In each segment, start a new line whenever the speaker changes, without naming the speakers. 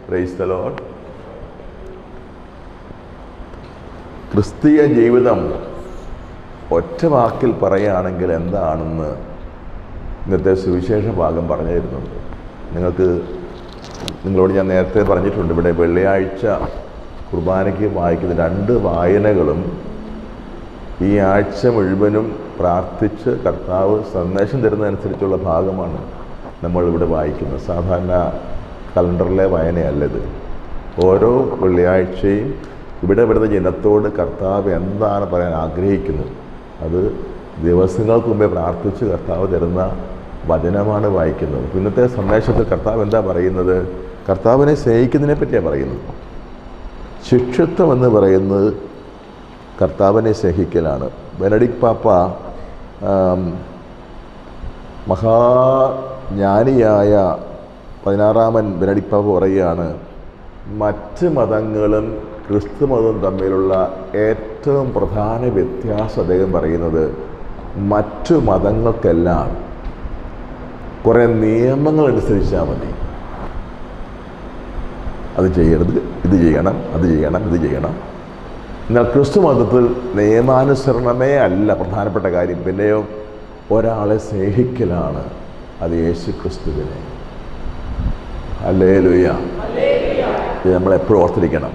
Price the Lord. ക്രിസ്തീയ ജീവിതം ഒറ്റ വാക്കിൽ പറയുകയാണെങ്കിൽ എന്താണെന്ന് ഇന്നത്തെ സുവിശേഷ ഭാഗം പറഞ്ഞു തരുന്നുണ്ട്. നിങ്ങളോട് ഞാൻ നേരത്തെ പറഞ്ഞിട്ടുണ്ട്, ഇവിടെ വെള്ളിയാഴ്ച കുർബാനയ്ക്ക് വായിക്കുന്ന 2 വായനകളും ഈ ആഴ്ച മുഴുവനും പ്രാർത്ഥിച്ച് കർത്താവ് സന്ദേശം തരുന്നതനുസരിച്ചുള്ള ഭാഗമാണ് നമ്മളിവിടെ വായിക്കുന്നത്. സാധാരണ കലണ്ടറിലെ വായനയല്ലത്. ഓരോ വെള്ളിയാഴ്ചയും ഇവിടെ വരുന്ന ജനത്തോട് കർത്താവ് എന്താണ് പറയാൻ ആഗ്രഹിക്കുന്നത് അത് ദിവസങ്ങൾക്ക് മുമ്പേ പ്രാർത്ഥിച്ച് കർത്താവ് തരുന്ന വചനമാണ് വായിക്കുന്നത്. ഇന്നത്തെ സന്ദേശത്തിൽ കർത്താവ് എന്താ പറയുന്നത്? കർത്താവിനെ സ്നേഹിക്കുന്നതിനെ പറ്റിയാണ് പറയുന്നത്. ശിഷ്യത്വം എന്ന് പറയുന്നത് കർത്താവിനെ സ്നേഹിക്കലാണ്. ബെനഡിക്ട് പാപ്പ മഹാജ്ഞാനിയായ 16-ാമൻ ബെനഡിക്ട് പാപ്പ പറയുകയാണ്, മറ്റ് മതങ്ങളും ക്രിസ്തു മതവും തമ്മിലുള്ള ഏറ്റവും പ്രധാന വ്യത്യാസം അദ്ദേഹം പറയുന്നത്, മറ്റു മതങ്ങൾക്കെല്ലാം കുറേ നിയമങ്ങൾ അനുസരിച്ചാൽ മതി. അത് ചെയ്യരുത്, ഇത് ചെയ്യണം, അത് ചെയ്യണം, ഇത് ചെയ്യണം. എന്നാൽ ക്രിസ്തു മതത്തിൽ നിയമാനുസരണമേ അല്ല പ്രധാനപ്പെട്ട കാര്യം. പിന്നെയോ ഒരാളെ സ്നേഹിക്കലാണ്. അത് യേശു ക്രിസ്തുവിനെ. ഹല്ലേലൂയ. ഇത് നമ്മളെപ്പോഴും ഓർത്തിരിക്കണം.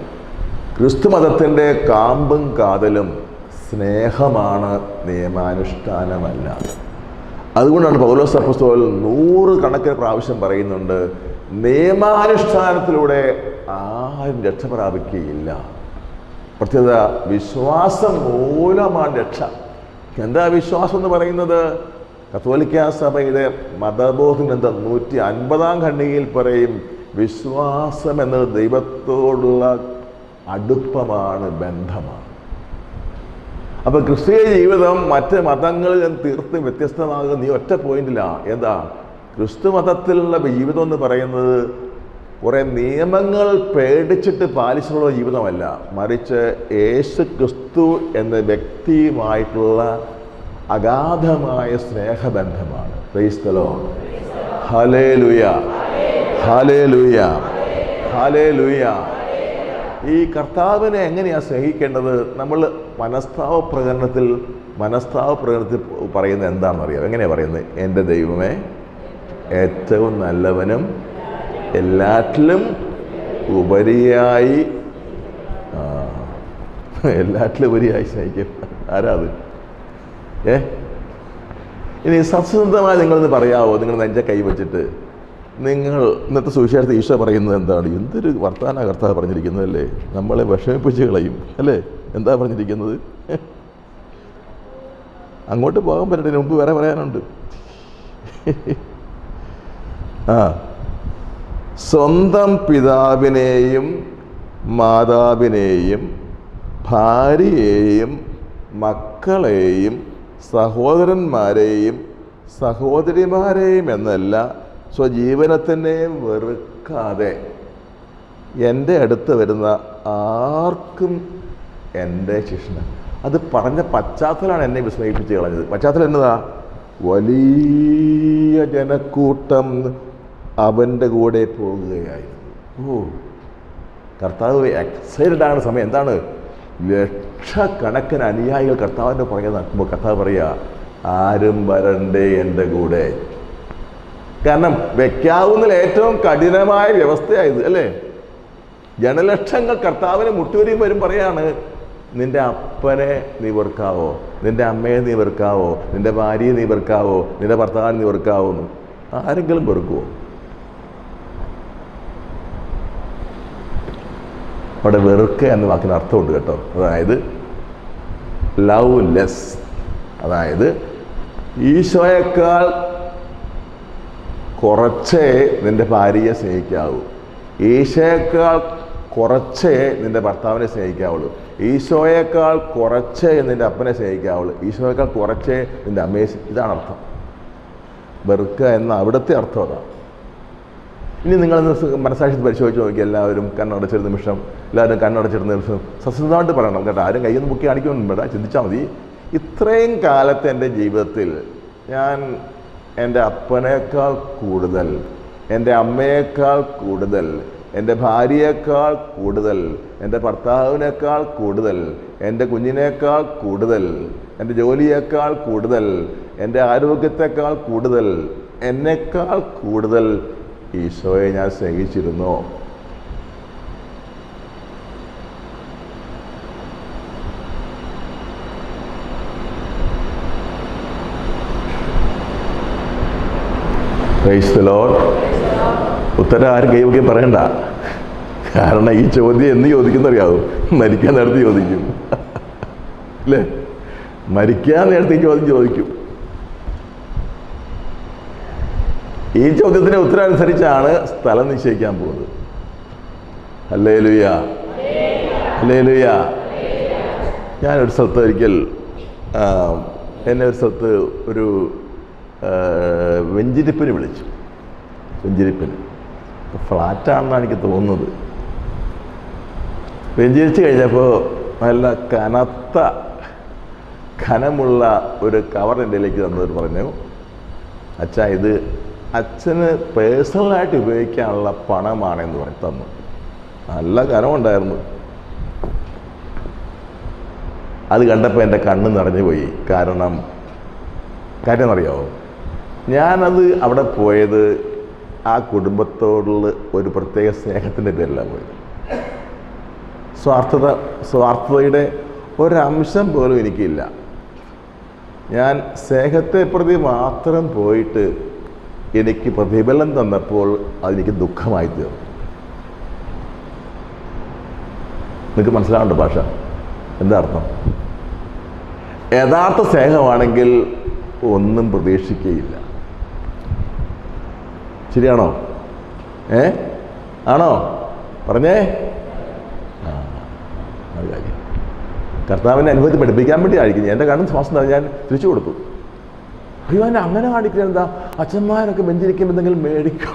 ക്രിസ്തു മതത്തിൻ്റെ കാമ്പും കാതലും സ്നേഹമാണ്, നിയമാനുഷ്ഠാനമല്ല. അതുകൊണ്ടാണ് പൗലോസ് അപ്പോസ്തലൻ 100 കണക്കിന് പ്രാവശ്യം പറയുന്നുണ്ട്, നിയമാനുഷ്ഠാനത്തിലൂടെ ആരും രക്ഷ പ്രാപിക്കുകയില്ല. പ്രത്യേകത വിശ്വാസം മൂലമാണ് രക്ഷ. എന്താ വിശ്വാസം എന്ന് പറയുന്നത്? കത്തോലിക്ക സഭയുടെ മതബോധഗ്രന്ഥം 150-ാം ഖണ്ഡികയിൽ പറയും, വിശ്വാസം എന്നത് ദൈവത്തോടുള്ള അടുപ്പമാണ്, ബന്ധമാണ്. അപ്പം ക്രിസ്തീയ ജീവിതം മറ്റ് മതങ്ങളിൽ നിന്ന് തീർത്തും വ്യത്യസ്തമാകുന്ന ഈ ഒറ്റ പോയിന്റിലാണ്. എന്താ? ക്രിസ്തു മതത്തിലുള്ള ജീവിതം എന്ന് പറയുന്നത് കുറേ നിയമങ്ങൾ പേടിച്ചിട്ട് പാലിച്ചുള്ള ജീവിതമല്ല, മറിച്ച് യേശു ക്രിസ്തു എന്ന വ്യക്തിയുമായിട്ടുള്ള അഗാധമായ സ്നേഹബന്ധമാണ്. Praise the Lord. Hallelujah, hallelujah, hallelujah. ഈ കർത്താവിനെ എങ്ങനെയാണ് സ്നേഹിക്കേണ്ടത്? നമ്മൾ മനസ്താവ പ്രകടനത്തിൽ പറയുന്നത് എന്താണെന്നറിയാം. എങ്ങനെയാണ് പറയുന്നത്? എൻ്റെ ദൈവമേ, ഏറ്റവും നല്ലവനും എല്ലാറ്റിലും ഉപരിയായി സ്നേഹിക്കും. ആരാ അത്? ഇനി സത്യസന്ധമായി നിങ്ങളൊന്ന് പറയാവോ? നിങ്ങൾ നെഞ്ച കൈവച്ചിട്ട് നിങ്ങൾ ഇന്നത്തെ സുവിശേഷത്തിൽ ഈശോ പറയുന്നത് എന്താണ്? എന്തൊരു വർത്താന കർത്താവ് പറഞ്ഞിരിക്കുന്നത് അല്ലേ? നമ്മളെ വിഷമിപ്പിച്ച് കളയും അല്ലേ? എന്താ പറഞ്ഞിരിക്കുന്നത്? അങ്ങോട്ട് പോകാൻ പറ്റതിന് മുമ്പ് വേറെ പറയാനുണ്ട്. സ്വന്തം പിതാവിനെയും മാതാവിനെയും ഭാര്യയെയും മക്കളെയും സഹോദരന്മാരെയും സഹോദരിമാരെയും എന്നല്ല, സ്വജീവനത്തിനെ വെറുക്കാതെ എൻ്റെ അടുത്ത് വരുന്ന ആർക്കും എൻ്റെ ശിക്ഷ. അത് പറഞ്ഞ പശ്ചാത്തലമാണ് എന്നെ വിസ്മയിപ്പിച്ച് കളഞ്ഞത്. പശ്ചാത്തലം എന്നതാ? വലിയ ജനക്കൂട്ടം അവൻ്റെ കൂടെ പോകുകയായിരുന്നു. കർത്താവ് എക്സൈറ്റഡ് ആണ് സമയം. എന്താണ്? ലക്ഷക്കണക്കിന് അനുയായികൾ കർത്താവിൻ്റെ പുറകെ നടക്കുമ്പോൾ കർത്താവ് പറയുക, ആരും വരണ്ടേ എൻ്റെ കൂടെ. കാരണം വെക്കാവുന്നതിൽ ഏറ്റവും കഠിനമായ വ്യവസ്ഥയായത് അല്ലേ? ജനലക്ഷങ്ങൾ കർത്താവിനെ മുട്ടുവരിയും വരും പറയാണ്, നിന്റെ അപ്പനെ നീ വെറുക്കാവോ, നിന്റെ അമ്മയെ നീ വെറുക്കാവോ, നിന്റെ ഭാര്യയെ നീ വെറുക്കാവോ, നിന്റെ ഭർത്താവിനെ നീ വെറുക്കാവോ എന്ന് ആരെങ്കിലും വെറുക്കുമോ? അവിടെ വെറുക്കുക എന്ന വാക്കിന് അർത്ഥമുണ്ട് കേട്ടോ. അതായത് ലവ് ലെസ്. അതായത് ഈശോയേക്കാൾ കുറച്ചേ നിന്റെ ഭാര്യയെ സ്നേഹിക്കാവൂ, ഈശോയേക്കാൾ കുറച്ചേ നിന്റെ ഭർത്താവിനെ സ്നേഹിക്കാവുള്ളൂ, ഈശോയേക്കാൾ കുറച്ചേ നിന്റെ അപ്പനെ സ്നേഹിക്കാവുള്ളൂ, ഈശോയേക്കാൾ കുറച്ചേ നിന്റെ അമ്മയെ. ഇതാണ് അർത്ഥം. വെറുക്കുക എന്ന അവിടുത്തെ അർത്ഥം അതാണ്. ഇനി നിങ്ങളൊന്ന് മനസ്സാക്ഷി പരിശോധിച്ച് നോക്കി. എല്ലാവരും കണ്ണടച്ചൊരു നിമിഷം, സത്യസന്ധമായിട്ട് പറയണം കേട്ടോ. ആരും കയ്യൊന്നും പൊക്കി കാണിക്കൊന്നും വേണ്ട, ചിന്തിച്ചാൽ മതി. ഇത്രയും കാലത്തെ എൻ്റെ ജീവിതത്തിൽ ഞാൻ എൻ്റെ അപ്പനേക്കാൾ കൂടുതൽ, എൻ്റെ അമ്മയേക്കാൾ കൂടുതൽ എൻ്റെ ഭാര്യയേക്കാൾ കൂടുതൽ, എൻ്റെ ഭർത്താവിനേക്കാൾ കൂടുതൽ, എൻ്റെ കുഞ്ഞിനേക്കാൾ കൂടുതൽ, എൻ്റെ ജോലിയേക്കാൾ കൂടുതൽ, എൻ്റെ ആരോഗ്യത്തെക്കാൾ കൂടുതൽ, എന്നേക്കാൾ കൂടുതൽ ഈശോയെ ഞാൻ സ്നേഹിച്ചിരുന്നു. Price the Lord. ഉത്തരം ആരും കൈവക്കി പറയണ്ട. കാരണം ഈ ചോദ്യം എന്ന് ചോദിക്കുന്നറിയാവും? മരിക്കാൻ നേരത്ത് ചോദിക്കും അല്ലേ? മരിക്കാൻ നേരത്ത് ഈ ചോദ്യം ചോദിക്കും. ഈ ചോദ്യത്തിൻ്റെ ഉത്തരം അനുസരിച്ചാണ് സ്ഥലം നിശ്ചയിക്കാൻ പോകുന്നത്. Hallelujah, hallelujah. ഞാനൊരു സ്ഥലത്ത് ഒരിക്കൽ എന്നെ ഒരു സ്ഥലത്ത് ഒരു വെഞ്ചിരിപ്പിന് വിളിച്ചു. വെഞ്ചിരിപ്പിന് ഫ്ലാറ്റാണെന്നാണ് എനിക്ക് തോന്നുന്നത്. വെഞ്ചിരിച്ച് കഴിഞ്ഞപ്പോൾ നല്ല കനമുള്ള ഒരു കവർ എൻ്റെ കയ്യിലേക്ക് തന്നവർ പറഞ്ഞു, അച്ഛാ ഇത് അച്ഛന് പേഴ്സണലായിട്ട് ഉപയോഗിക്കാനുള്ള പണമാണെന്ന് പറഞ്ഞ് തന്നു. നല്ല കനമുണ്ടായിരുന്നു. അത് കണ്ടപ്പോൾ എൻ്റെ കണ്ണ് നിറഞ്ഞു പോയി. കാര്യം എന്നറിയാമോ? ഞാനത് അവിടെ പോയത് ആ കുടുംബത്തോടുള്ള ഒരു പ്രത്യേക സ്നേഹത്തിൻ്റെ പേരിലാണ് പോയത്. സ്വാർത്ഥതയുടെ ഒരംശം പോലും എനിക്കില്ല. ഞാൻ സ്നേഹത്തെ പ്രതി മാത്രം പോയിട്ട് എനിക്ക് പ്രതിഫലം തന്നപ്പോൾ അതെനിക്ക് ദുഃഖമായി തീർന്നു. നിങ്ങൾക്ക് മനസ്സിലാവുന്നുണ്ട് ഭാഷ എന്താ അർത്ഥം? യഥാർത്ഥ സ്നേഹമാണെങ്കിൽ ഒന്നും പ്രതീക്ഷിക്കുകയില്ല. ശരിയാണോ? ആണോ? പറഞ്ഞേ. അത് കാര്യം കർത്താവിനെ അനുഭവത്തിൽ പഠിപ്പിക്കാൻ വേണ്ടി ആയിരിക്കും. എൻ്റെ കണ്ണും ശ്വാസം ഞാൻ തിരിച്ചു കൊടുത്തു. അയ്യോ എന്നെ അങ്ങനെ കാണിക്കുന്നത് എന്താ? അച്ഛന്മാരൊക്കെ ബെഞ്ചിരിക്കുമ്പോൾ എന്തെങ്കിലും മേടിക്കും.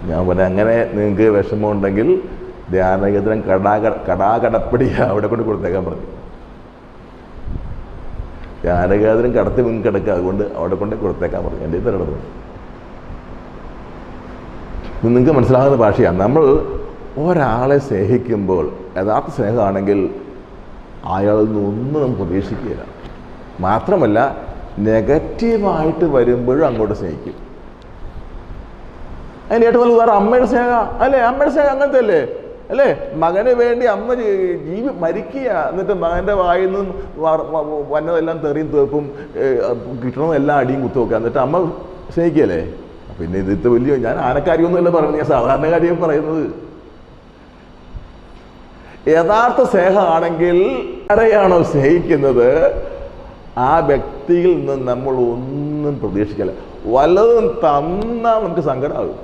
ഞാൻ പറഞ്ഞ അങ്ങനെ നിങ്ങൾക്ക് വിഷമമുണ്ടെങ്കിൽ ധ്യാനകേന്ദ്രം കടാകടപ്പടി അവിടെ കൊണ്ട് കൊടുത്തേക്കാൻ പറഞ്ഞു. ധ്യാനകേന്ദ്രം കടത്തി മുൻകിടക്കുക, അതുകൊണ്ട് അവിടെ കൊണ്ട് കൊടുത്തേക്കാൻ പറഞ്ഞു. എൻ്റെ തരണം. നിങ്ങൾക്ക് മനസ്സിലാകുന്ന ഭാഷയാണ്. നമ്മൾ ഒരാളെ സ്നേഹിക്കുമ്പോൾ യഥാർത്ഥ സ്നേഹമാണെങ്കിൽ അയാളിൽ നിന്നൊന്നും നമുക്ക് പ്രതീക്ഷിക്കുകയില്ല. മാത്രമല്ല നെഗറ്റീവായിട്ട് വരുമ്പോഴും അങ്ങോട്ട് സ്നേഹിക്കും. അതിന് ഏറ്റവും നല്ല ഉദാഹരണം അമ്മയുടെ സ്നേഹം അല്ലേ? അമ്മയുടെ സ്നേഹം അങ്ങനത്തെ അല്ലേ? അല്ലേ? മകന് വേണ്ടി അമ്മ മരിക്കുക, എന്നിട്ട് മകൻ്റെ വായിൽ നിന്നും വന്നതെല്ലാം തെറിയും തീർപ്പും കിട്ടണമെല്ലാം അടിയും കുത്തുവെക്കുക, എന്നിട്ട് അമ്മ സ്നേഹിക്കുകയല്ലേ? പിന്നെ ഇതിട്ട് വലിയ ഞാൻ ആനക്കാരിയൊന്നുമല്ല പറയുന്നത്, ഞാൻ സാധാരണ കാര്യം പറയുന്നത്. യഥാർത്ഥ സ്നേഹമാണെങ്കിൽ ആരെയാണോ സ്നേഹിക്കുന്നത് ആ വ്യക്തിയിൽ നിന്ന് നമ്മൾ ഒന്നും പ്രതീക്ഷിക്കില്ല. വല്ലതും തന്നാൽ നമുക്ക് സങ്കടമാകും.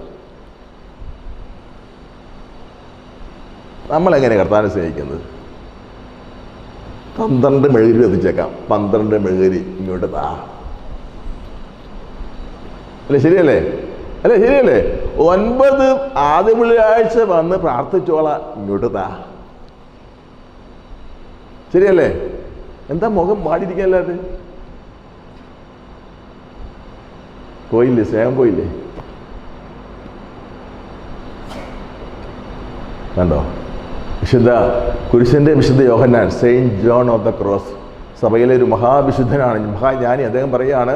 നമ്മളെങ്ങനെ കർത്താവിനെ സ്നേഹിക്കുന്നത്? 12 മെഴുകുതിരി എത്തിച്ചേക്കാം. 12 മെഴുകുതിരി ഇങ്ങോട്ട് താ. അല്ലേ? ശരിയല്ലേ? അല്ലേ? ശരിയല്ലേ? 9 ആദ്യ വെള്ളിയാഴ്ച വന്ന് പ്രാർത്ഥിച്ചോളാം, ഇങ്ങോട്ട് താ. ശരിയല്ലേ? എന്താ മുഖം പാടിയിരിക്കല്ലാതെ? പോയില്ലേ? സ്നേഹം പോയില്ലേ? കണ്ടോ? വിശുദ്ധ Yohannan, Saint John of the Cross, സഭയിലെ ഒരു മഹാവിശുദ്ധനാണ്, മഹാജ്ഞാനി. അദ്ദേഹം പറയുകയാണ്,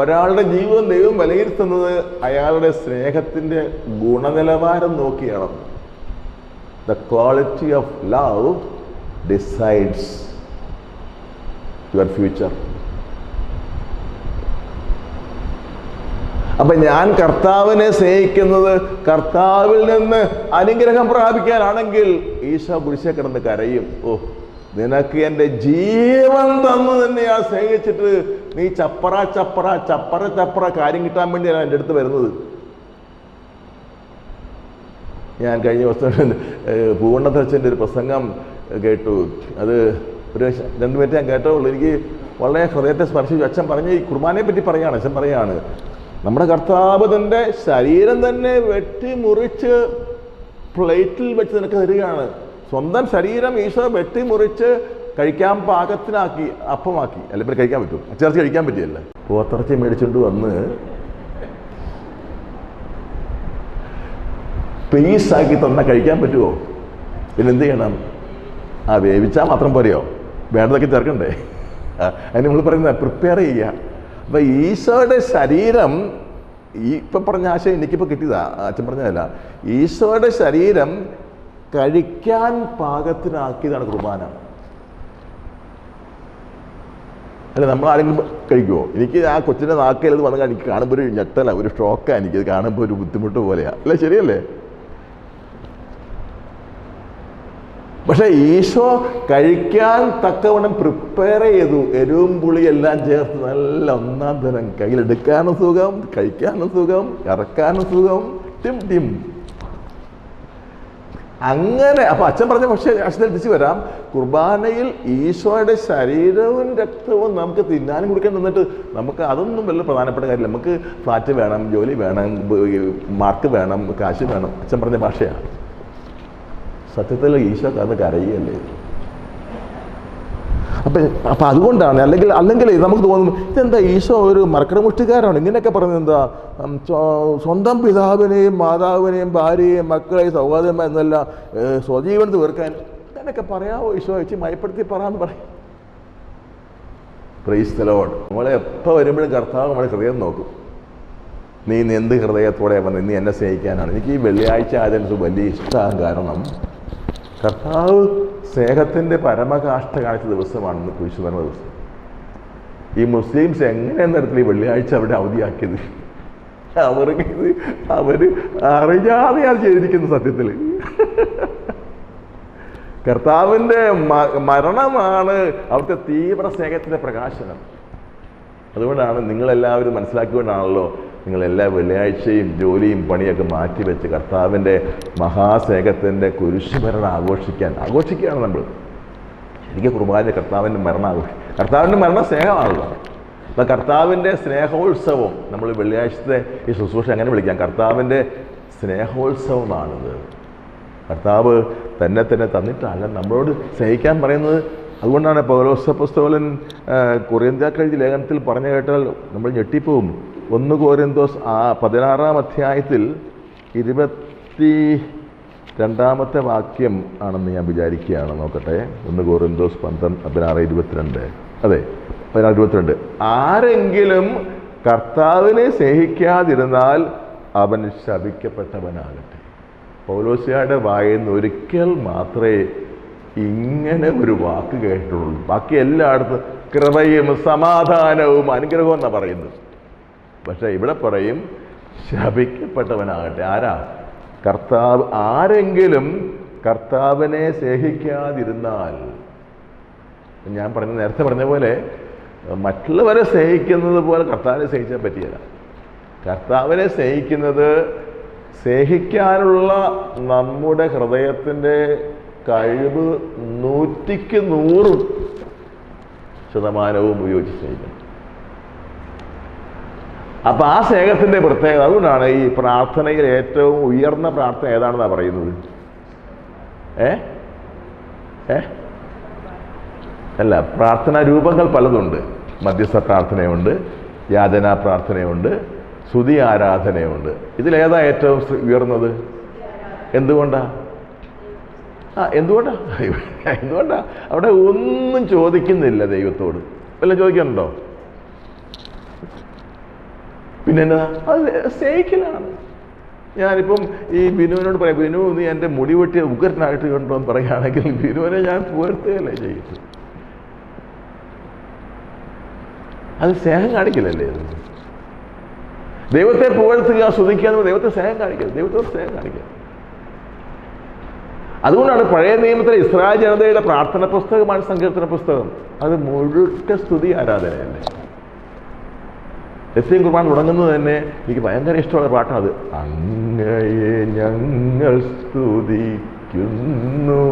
ഒരാളുടെ ജീവിതം ദൈവം വിലയിരുത്തുന്നത് അയാളുടെ സ്നേഹത്തിൻ്റെ ഗുണനിലവാരം നോക്കിയാണ്. The quality of love decides your future. അപ്പം ഞാൻ കർത്താവിനെ സ്നേഹിക്കുന്നത് കർത്താവിൽ നിന്ന് അനുഗ്രഹം പ്രാപിക്കാനാണെങ്കിൽ ഈശോ കുരിശിൽ കിടന്ന് കരയും, ഓ നിനക്ക് എൻ്റെ ജീവൻ തന്നു തന്നെയാ സ്നേഹിച്ചിട്ട് നീ ചപ്പറ കാര്യം കിട്ടാൻ വേണ്ടിയാണ് എൻ്റെ അടുത്ത് വരുന്നത്. ഞാൻ കഴിഞ്ഞ ദിവസം പൂർണ്ണതച്ഛൻ്റെ ഒരു പ്രസംഗം കേട്ടു. അത് ഒരു 2 മിനിറ്റ് ഞാൻ കേട്ടോളൂ. എനിക്ക് വളരെ ഹൃദയത്തെ സ്പർശിച്ചു. അച്ഛൻ പറഞ്ഞ ഈ കുർബാനയെ പറ്റി പറയുകയാണ്. അച്ഛൻ പറയാണ്, നമ്മുടെ കർത്താവ് തൻ്റെ ശരീരം തന്നെ വെട്ടിമുറിച്ച് പ്ലേറ്റിൽ വെച്ച് നിനക്ക് തരികയാണ്. സ്വന്തം ശരീരം ഈശോ വെട്ടിമുറിച്ച് കഴിക്കാൻ പാകത്തിനാക്കി, അപ്പമാക്കി. അല്ല പിന്നെ കഴിക്കാൻ പറ്റും? ചേർത്ത് കഴിക്കാൻ പറ്റിയല്ല. പോത്തിറച്ചി മേടിച്ചുകൊണ്ട് വന്ന് പീസാക്കി തന്നാൽ കഴിക്കാൻ പറ്റുമോ? പിന്നെ എന്ത് ചെയ്യണം? വേവിച്ചാൽ മാത്രം പോരെയോ? വേണ്ടതൊക്കെ ചേർക്കണ്ടേ? അതിന് നമ്മൾ പറയുന്നത് പ്രിപ്പയർ ചെയ്യുക. അപ്പം ഈശോയുടെ ശരീരം, ഇപ്പം പറഞ്ഞ ആശയം എനിക്കിപ്പോൾ കിട്ടിയതാ, അച്ഛൻ പറഞ്ഞതല്ല. ഈശോയുടെ ശരീരം കഴിക്കാൻ പാകത്തിനാക്കിയതാണ് കുർബാന. അല്ല, നമ്മൾ ആരെങ്കിലും കഴിക്കുമോ? എനിക്ക് ആ കൊച്ചിൻ്റെ നാക്കയിലത് വന്ന് എനിക്ക് കാണുമ്പോൾ ഒരു ഞെട്ടല, ഒരു ഷോക്കാണ്. എനിക്കത് കാണുമ്പോൾ ഒരു ബുദ്ധിമുട്ട് പോലെയാണ്. അല്ലേ, ശരിയല്ലേ? പക്ഷെ ഈശോ കഴിക്കാൻ തക്കവണ്ണം പ്രിപ്പയർ ചെയ്തു. എരിവും പുളിയെല്ലാം ചേർത്ത് നല്ല ഒന്നാം തരം. കയ്യിലെടുക്കാനും സുഖം, കഴിക്കാനും സുഖം, ഇറക്കാനും സുഖം, ടിം ടിം. അങ്ങനെ അപ്പം അച്ഛൻ പറഞ്ഞ, പക്ഷേ അച്ഛനെ തിരിച്ചു വരാം. കുർബാനയിൽ ഈശോയുടെ ശരീരവും രക്തവും നമുക്ക് തിന്നാനും കുടിക്കാൻ തന്നിട്ട് നമുക്ക് അതൊന്നും വലിയ പ്രധാനപ്പെട്ട കാര്യമില്ല. നമുക്ക് ഫ്ലാറ്റ് വേണം, ജോലി വേണം, മാർക്ക് വേണം, കാശ് വേണം. അച്ഛൻ പറഞ്ഞ ഭാഷയാണ്. സത്യത്തിൽ ഈശോ അത് കരയല്ലേ? അപ്പം അതുകൊണ്ടാണ്. അല്ലെങ്കിൽ നമുക്ക് തോന്നും, ഇതെന്താ ഈശോ ഒരു മരക്കടമുഷ്ടിക്കാരാണ് ഇങ്ങനെയൊക്കെ പറയുന്നത്? എന്താ സ്വന്തം പിതാവിനെയും മാതാവിനെയും ഭാര്യയെയും മക്കളെയും സഹോദരന്മാർ എന്നല്ല സ്വജീവൻ തീർക്കാൻ ഇങ്ങനെയൊക്കെ പറയാവോ ഈശോ? വെച്ച് മയപ്പെടുത്തി പറയാന്ന് പറയും. Price the Lord. നമ്മളെ എപ്പോൾ വരുമ്പോഴും കർത്താവ് നമ്മുടെ ഹൃദയം നോക്കും. നീ എന്ത് ഹൃദയത്തോടെ വന്ന് നീ എന്നെ സ്നേഹിക്കാനാണ്. എനിക്ക് ഈ വെള്ളിയാഴ്ച ആയതിന് വലിയ ഇഷ്ടമാണ്. കാരണം കർത്താവ് സ്നേഹത്തിൻ്റെ പരമകാഷ്ഠ കാണിച്ച ദിവസമാണ് കുരിശുമരണ ദിവസം. ഈ മുസ്ലിംസ് എങ്ങനെയെന്ന തരത്തിൽ ഈ വെള്ളിയാഴ്ച അവിടെ അവധിയാക്കിയത്? അവർക്ക് അവർ അറിയാതെയാണ് ചെയ്തിരിക്കുന്നത്. സത്യത്തിൽ കർത്താവിൻ്റെ മരണമാണ് അവിടുത്തെ തീവ്ര സ്നേഹത്തിൻ്റെ പ്രകാശനം. അതുകൊണ്ടാണ് നിങ്ങളെല്ലാവരും മനസ്സിലാക്കിക്കൊണ്ടാണല്ലോ നിങ്ങളെല്ലാ വെള്ളിയാഴ്ചയും ജോലിയും പണിയൊക്കെ മാറ്റിവെച്ച് കർത്താവിൻ്റെ മഹാസ്നേഹത്തിൻ്റെ കുരിശുമരണം ആഘോഷിക്കുകയാണ് നമ്മൾ. ശരിക്കും കുർബാന കർത്താവിൻ്റെ മരണം കർത്താവിൻ്റെ മരണം സ്നേഹമാണല്ലോ. അപ്പം കർത്താവിൻ്റെ സ്നേഹോത്സവം നമ്മൾ വെള്ളിയാഴ്ചത്തെ ഈ ശുശ്രൂഷ എങ്ങനെ വിളിക്കാം? കർത്താവിൻ്റെ സ്നേഹോത്സവമാണിത്. കർത്താവ് തന്നെ തന്നിട്ടല്ല നമ്മളോട് സ്നേഹിക്കാൻ പറയുന്നത്. അതുകൊണ്ടാണ് പൗലോസ് അപ്പോസ്തലൻ കൊരിന്ത്യർക്ക് എഴുതിയ ലേഖനത്തിൽ പറഞ്ഞു കേട്ടാൽ നമ്മൾ ഞെട്ടിപ്പോവും. 1 കൊരിന്തോസ് 16-ാം അധ്യായത്തിൽ 22-ാമത്തെ വാക്യം ആണെന്ന് ഞാൻ വിചാരിക്കുകയാണ്. നോക്കട്ടെ, 1 കൊരിന്തോസ് 16:22. അതെ, 16:22. ആരെങ്കിലും കർത്താവിനെ സ്നേഹിക്കാതിരുന്നാൽ അവൻ ശപിക്കപ്പെട്ടവനാകട്ടെ. പൗലോസ്യായുടെ വായിൽ നിന്ന് ഒരിക്കൽ മാത്രമേ ഇങ്ങനെ ഒരു വാക്ക് കേട്ടിട്ടുള്ളൂ. ബാക്കി എല്ലായിടത്തും കൃപയും സമാധാനവും അനുഗ്രഹവും എന്നാണ് പറയുന്നത്. പക്ഷെ ഇവിടെ പറയും ശപിക്കപ്പെട്ടവനാകട്ടെ. ആരാ? കർത്താവ്. ആരെങ്കിലും കർത്താവിനെ സ്നേഹിക്കാതിരുന്നാൽ, ഞാൻ നേരത്തെ പറഞ്ഞ പോലെ മറ്റുള്ളവരെ സ്നേഹിക്കുന്നത് പോലെ കർത്താവിനെ സ്നേഹിച്ചാൽ പറ്റിയല്ല. കർത്താവിനെ സ്നേഹിക്കാനുള്ള നമ്മുടെ ഹൃദയത്തിൻ്റെ കഴിവ് 100% ഉപയോഗിച്ച് സ്നേഹിക്കണം. അപ്പം ആ സ്നേഹത്തിൻ്റെ പ്രത്യേകത. അതുകൊണ്ടാണ് ഈ പ്രാർത്ഥനയിൽ ഏറ്റവും ഉയർന്ന പ്രാർത്ഥന ഏതാണെന്നാണ് പറയുന്നത്? അല്ല, പ്രാർത്ഥനാ രൂപങ്ങൾ പലതുണ്ട്. മധ്യസ്ഥ പ്രാർത്ഥനയുണ്ട്, യാചനാ പ്രാർത്ഥനയുണ്ട്, സ്തുതി ആരാധനയുണ്ട്. ഇതിലേതാ ഏറ്റവും ഉയർന്നത്? എന്തുകൊണ്ടാ? അവിടെ ഒന്നും ചോദിക്കുന്നില്ല ദൈവത്തോട്. വല്ലതും ചോദിക്കുന്നുണ്ടോ? പിന്നെ എന്നാ? അത് സ്നേഹിക്കലാണ്. ഞാനിപ്പം ഈ ബിനുവിനോട് പറയാം, ബിനു നീ എൻ്റെ മുടി വെട്ടിയ ഉഗ്രനായിട്ട് കണ്ടോ എന്ന് പറയുകയാണെങ്കിൽ ബിനുവിനെ ഞാൻ പുകഴ്ത്തുകയല്ലേ ചെയ്യുന്നത്. അത് സ്നേഹം കാണിക്കില്ലല്ലേ? ദൈവത്തെ പുകഴ്ത്തുക, സ്തുതിക്കുക, ദൈവത്തെ സ്നേഹം കാണിക്കുക, ദൈവത്തോട് സ്നേഹം കാണിക്കുക. അതുകൊണ്ടാണ് പഴയ നിയമത്തിലെ ഇസ്രായേൽ ജനതയുടെ പ്രാർത്ഥന പുസ്തകമാണ് സങ്കീർത്തന പുസ്തകം. അത് മുഴുക്ക സ്തുതി ആരാധനയല്ലേ. എസ്തേം കുർബാന തുടങ്ങുന്നത് തന്നെ എനിക്ക് ഭയങ്കര ഇഷ്ടമുള്ള പാട്ടാണ്. അത് അങ്ങയെ ഞങ്ങൾ സ്തുതിക്കുന്നു.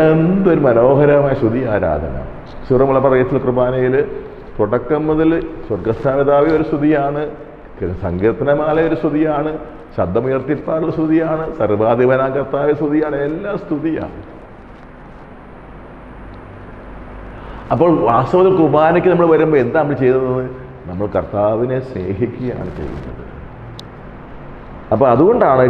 എന്തൊരു മനോഹരമായ സ്തുതി ആരാധന. സൂറമുളപ്പറയത്തിൽ കുർബാനയിൽ തുടക്കം മുതൽ സ്വർഗസ്ഥാനതാവി ഒരു സ്തുതിയാണ്, സങ്കീർത്തനമാല ഒരു സ്തുതിയാണ്, ശബ്ദമുയർത്തിപ്പാടുള്ള സ്തുതിയാണ്, സർവാധിപനാം കർത്താവ് സ്തുതിയാണ്, എല്ലാം സ്തുതിയാണ്. അപ്പോൾ വാസ്തവത്തിൽ കുർബാനയ്ക്ക് നമ്മൾ വരുമ്പോൾ എന്താ നമ്മൾ ചെയ്തത്? നമ്മൾ കർത്താവിനെ സ്നേഹിക്കുകയാണ് ചെയ്യുന്നത്. അപ്പോൾ അതുകൊണ്ടാണ്